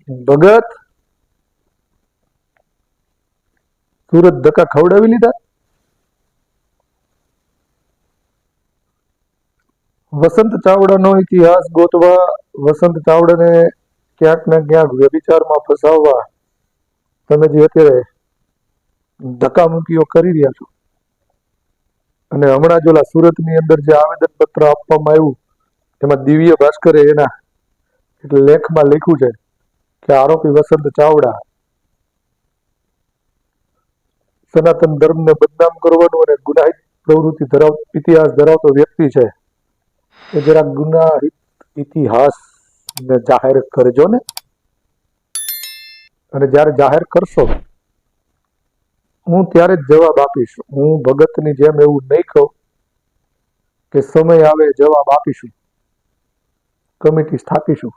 ભગત સુરત ધક્કા ખવડાવી લીધા. વસંત ચાવડાનો ઇતિહાસ ગોતવા, વસંત ચાવડાને ક્યાંક ને ક્યાંક વ્યભિચારમાં ફસાવવા તમે જે અત્યારે ધક્કામુક્કીઓ કરી રહ્યા છો, અને હમણાં જ ઓલા સુરતની અંદર જે આવેદન પત્ર આપવામાં આવ્યું એમાં દિવ્ય ભાસ્કરે એના લેખમાં લખ્યું છે કે આરોપી વસંત ચાવડા સનાતન ધર્મને બદનામ કરવાનું અને ગુનાહિત પ્રવૃત્તિ ઇતિહાસ ધરાવતો વ્યક્તિ છે. એ જરા ગુનાહિત ઇતિહાસ ને જાહેર કરજો ને, અને જ્યારે જાહેર કરશો હું ત્યારે જ જવાબ આપીશ. હું ભગતની જેમ એવું નહીં કહું કે સમય આવે જવાબ આપીશું, કમિટી સ્થાપીશું.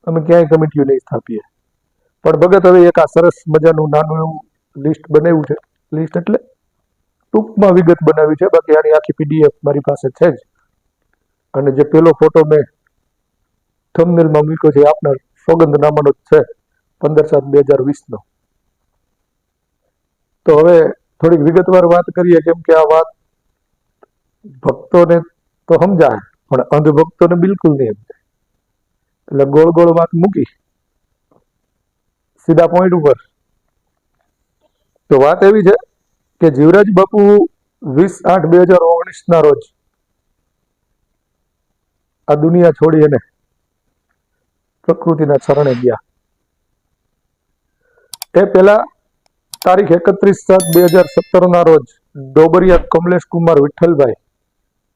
અમે ક્યાંય કમિટીઓ નહીં સ્થાપીએ. પણ ભગત હવે એક આ સરસ મજાનું નાનું એવું લિસ્ટ બનાવ્યું છે. લિસ્ટ એટલે ટૂંકમાં વિગત બનાવી છે, બાકી આની આખી PDF મારી પાસે છે જ. અને જે પેલો ફોટો મેં થંબનેલમાં મૂક્યો છે આપના સોગંદનામાનો જ છે, 15/7/2020નો. તો હવે થોડીક વિગતવાર વાત કરીએ, કેમ કે આ વાત ભક્તોને તો સમજાય પણ અંધભક્તોને બિલકુલ નહીં સમજાય. એટલે ગોળ ગોળ વાત મૂકી સીધા પોઈન્ટ ઉપર. તો વાત એવી છે કે જીવરાજ બાપુ 20/8/2019ના રોજ આ દુનિયા છોડી અને પ્રકૃતિના શરણે ગયા. એ પહેલા તારીખ 31/7/2017ના રોજ ડોબરિયા કમલેશ કુમાર વિઠ્ઠલભાઈ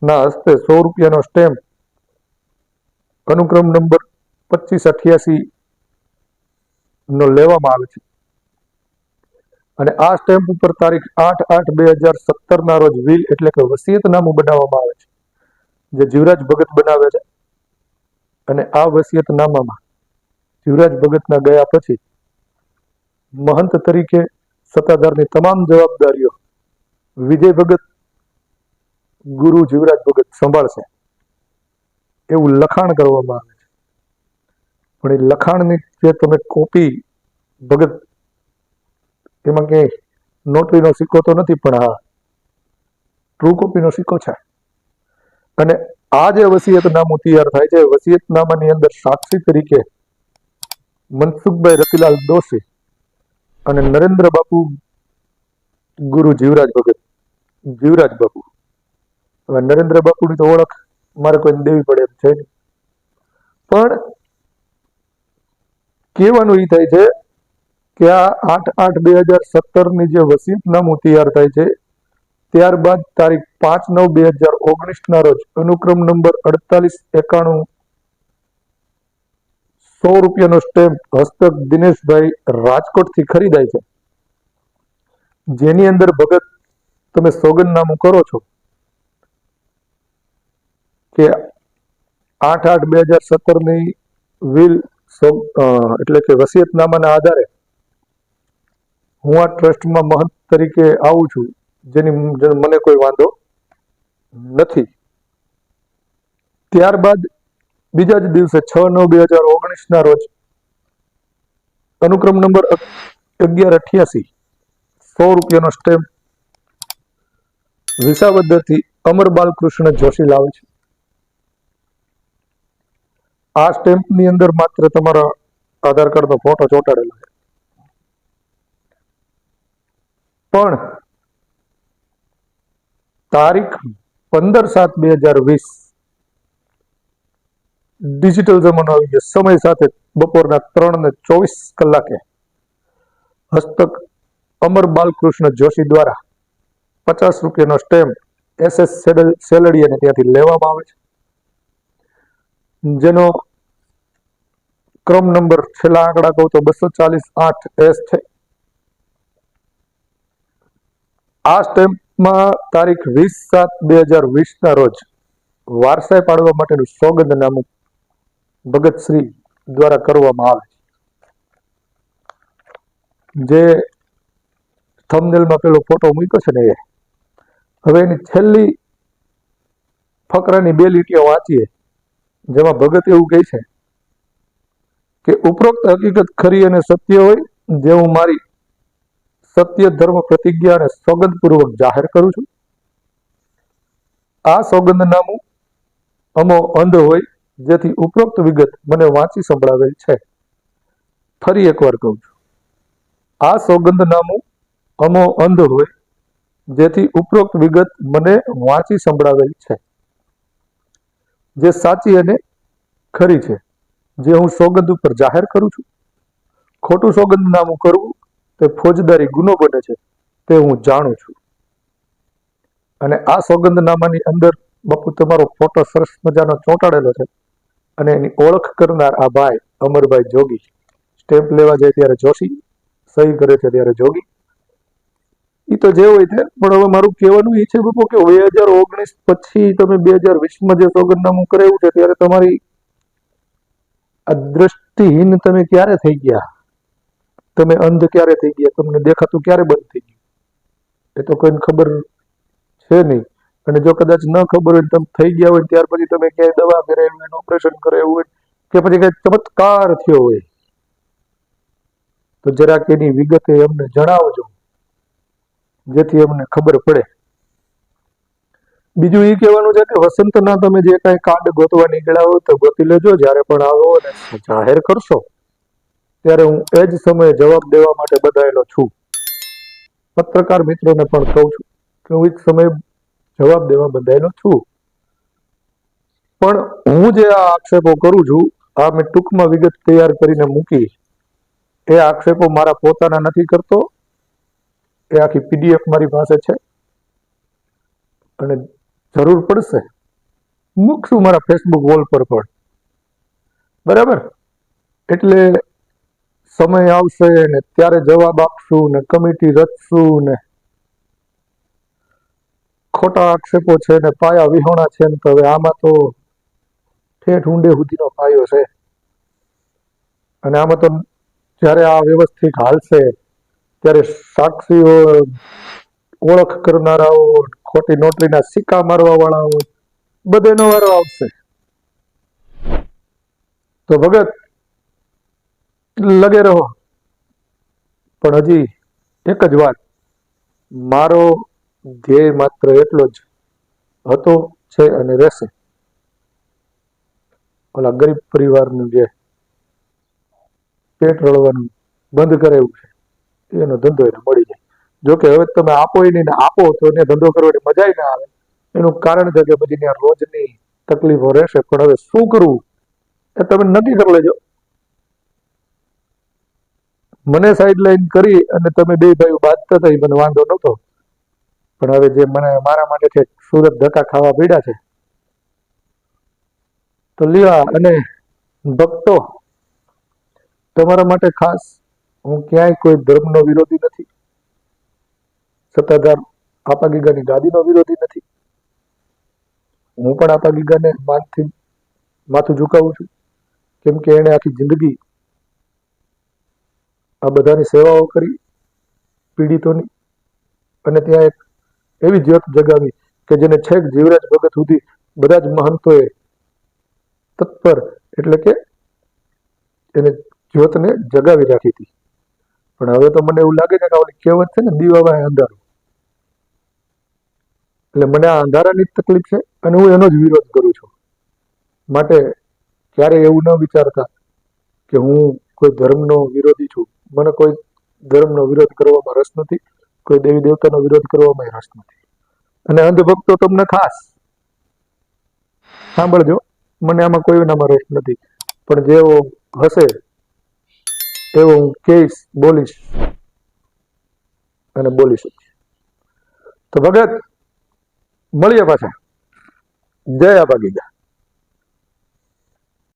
ના હસ્તે 100 રૂપિયાનો સ્ટેમ્પ અનુક્રમ નંબર 2588 નો લેવામાં આવે છે. અને આ સ્ટેમ્પ ઉપર તારીખ 8/8/2017ના રોજ વિલ એટલે કે વસિયતનામું બનાવવામાં આવે છે, જે જીવરાજ ભગત બનાવે છે. અને આ વસિયતનામામાં જીવરાજ ભગતના ગયા પછી મહંત તરીકે સત્તાધારની તમામ જવાબદારીઓ વિજય ભગત ગુરુ જીવરાજ ભગત સંભાળશે એવું લખાણ કરવામાં આવે છે. પણ એ લખાણની જે તમે કોપી ભગત, એમાં ક્યાંય નોટરીનો સિક્કો તો નથી, પણ હા ટ્રુ કોપીનો સિક્કો છે. અને આ જે વસિયતનામું તૈયાર થાય છે, વસિયતનામાની અંદર સાક્ષી તરીકે મનસુખભાઈ રતિલાલ દોશી અને નરેન્દ્ર બાપુ ગુરુ જીવરાજ ભગત, જીવરાજ બાપુ. હવે નરેન્દ્ર બાપુની તો ઓળખ મારે કોઈ દેવી પડે એમ છે નહીં, પણ કહેવાનું એ થાય છે કે આ 8/8/2017ની જે વસિયતનામું તૈયાર થાય છે, ત્યારબાદ તારીખ 5/9/2019ના રોજ અનુક્રમ નંબર 4891 100 રૂપિયાનો સ્ટેમ્પ હસ્તક દિનેશભાઈ રાજકોટથી ખરીદાય છે, જેની અંદર ભગત તમે સોગંદનામું કરો છો કે 8/8/2017ની વિલ એટલે કે વસિયતનામાના આધારે હું આ ટ્રસ્ટમાં મહંત તરીકે આવું છું, જેની મને કોઈ વાંધો નથી. ત્યારબાદ બીજા જ દિવસે 6/9/2019ના રોજ અનુક્રમ નંબર 1188 100 રૂપિયાનો સ્ટેમ્પ વિસાવદરથી અમર બાલકૃષ્ણ જોશી લાવે છે. આ સ્ટેમ્પની અંદર માત્ર તમારા આધાર કાર્ડનો ફોટો ચોંટાડેલો છે, પણ તારીખ 15/7/2020 ડિજિટલ જમાનો આવી ગયો. સમય સાથે બપોરના 3:24 હસ્તક અમર બાલકૃષ્ણ જોશી દ્વારા 50 રૂપિયાનો સ્ટેમ્પ SS સેલડિયાને ત્યાંથી લેવામાં આવે છે, જેનો ક્રમ નંબર છેલ્લા આંકડા કહું તો 240-8S છે. આ સ્ટેમ્પમાં તારીખ 20/7/2020ના રોજ વારસાઈ પાડવા માટેનું સોગંદનામું ભગતશ્રી દ્વારા કરવામાં આવે છે. જે થંબનેલમાં પેલો ફોટો મૂક્યો છે ને, એ હવે એની છેલ્લી ફકરાની 2 લીટીઓ વાંચીએ, જેમાં ભગત એવું કહે છે કે ઉપરોક્ત હકીકત ખરી અને સત્ય હોય, જે હું મારી સત્ય ધર્મ પ્રતિજ્ઞા અને સોગંદપૂર્વક જાહેર કરું છું. આ સોગંદનામું અમો અંધ હોય, જેથી ઉપરોક્ત વિગત મને વાંચી સંભળાવેલ છે. ફરી એકવાર કહું છું, આ સોગંદનામું અમો અંધ હોય, જેથી ઉપરોક્ત વિગત મને વાંચી સંભળાવેલ છે, જે સાચી અને ખરી છે, જે હું સોગંદ ઉપર જાહેર કરું છું. ખોટું સોગંદનામું કરવું તે ફોજદારી ગુનો બને છે, તે હું જાણું છું. અને આ સોગંદનામાની અંદર બાપુ તમારો ફોટો સરસ મજાનો ચોંટાડેલો છે, અને એની ઓળખ કરનાર આ ભાઈ અમરભાઈ જોગી. સ્ટેમ્પ લેવા જાય ત્યારે જોશી, સહી કરે છે ત્યારે જોગી. એ તો જે હોય છે, પણ હવે મારું કહેવાનું એ છે બાપુ કે 2019 પછી તમે 2020માં જે સોગંદનામું કરાવ્યું છે, ત્યારે તમારી આ દ્રષ્ટિહીન તમે ક્યારે થઈ ગયા? તમે અંધ ક્યારે થઈ ગયા? તમને દેખાતું ક્યારે બંધ થઈ ગયું? એ તો કોઈને ખબર છે નહીં. અને જો કદાચ ન ખબર હોય, તમે થઈ ગયા હોય ત્યાર પછી તમે ક્યાંય દવા કરાવી હોય, ઓપરેશન કરાવ્યું હોય, કે પછી કઈ ચમત્કાર થયો હોય, તો જરાક એની વિગતે અમને જણાવજો, જેથી અમને ખબર પડે. બીજું એ કહેવાનું છે કે વસંતના તમે જે કાંઈ કાર્ડ ગોતવા નીકળ્યા હોય તો ગોતી લેજો. જ્યારે પણ આવો અને જાહેર કરશો ત્યારે હું એ જ સમયે જવાબ દેવા માટે બધાયેલો છું. પત્રકાર મિત્રોને પણ કહું છું કે હું એ જ સમયે જવાબ દેવા બંધાયેલો છું. પણ હું જે આ આક્ષેપો કરું છું, આ મેં ટૂંકમાં વિગત તૈયાર કરીને મૂકી. એ આક્ષેપો મારા પોતાના નથી કરતો. એ આખી PDF મારી પાસે છે, અને જરૂર પડશે મૂકશું મારા ફેસબુક વોલ પર પણ. બરાબર? એટલે સમય આવશે ને ત્યારે જવાબ આપશું ને કમિટી રચશું ને ખોટા આક્ષેપો છે ને પાયા વિહોણા છે ને, તો હવે આમાં તો ઠેઠ ઊંડે સુધીનો પાયો છે. અને આમાં તો જ્યારે આ વ્યવસ્થિત હાલશે ત્યારે સાક્ષીઓ, ઓળખ કરનારાઓ, ખોટી નોટરીના સિક્કા મારવા વાળાઓ બધાનો વારો આવશે. તો ભગત લગે રહો. પણ હજી એક જ વાત, મારો ધ્યેય માત્ર એટલો જ હતો, છે અને રહેશે. ઓલા ગરીબ પરિવારનું જે પેટ રળવાનું બંધ કરાવ્યું છે, એનો ધંધો એને મળી જાય. જોકે હવે તમે આપો નહીં ને આપો તો એને ધંધો કરવાની મજા ના આવે. એનું કારણ છે કે પછી ત્યાં રોજની તકલીફો રહેશે. પણ હવે શું કરવું એ તમે નક્કી કરી લેજો. મને સાઈડ લાઈન કરી અને તમે બે ભાઈઓ બાંધતા હતા, મને વાંધો નહોતો. પણ હવે જે મને મારા માટે છે સુરત ધક્કા ખાવા પડ્યા છે, તો લ્યો. અને ભક્તો, તમારા માટે ખાસ, હું ક્યાંય કોઈ ધર્મનો વિરોધી નથી, સત્તાધાર આપા ગીગાની ગાદીનો વિરોધી નથી. હું પણ આપા ગીગાને માનથી માથું ઝુકાવું છું, કેમ કે એને આખી જિંદગી આ બધાની સેવાઓ કરી, પીડિતોની. અને ત્યાં એક એવી જ્યોત જગાવી કે જેને છેક જીવરાજ ભગત સુધી બધા જ મહંતોએ તત્પર, એટલે કે એને જ્યોતને જગાવી રાખી હતી. પણ હવે તો મને એવું લાગે છે કે ઓલી કહેવત છે ને, દીવાવાય અંધારું. એટલે મને આ અંધારાની જ તકલીફ છે અને હું એનો જ વિરોધ કરું છું. માટે ક્યારેય એવું ન વિચારતા કે હું કોઈ ધર્મનો વિરોધી છું. મને કોઈ ધર્મનો વિરોધ કરવામાં રસ નથી, કોઈ દેવી દેવતાનો વિરોધ કરવામાં રસ નથી. અને અંધભક્તો તમને ખાસ સાંભળજો, મને આમાં કોઈનામાં રસ નથી. પણ જેવો હશે એવો હું કહીશ, બોલીશ અને બોલી શકીશ. તો ભગત મળીએ પાછા. જય આપા ગીગા.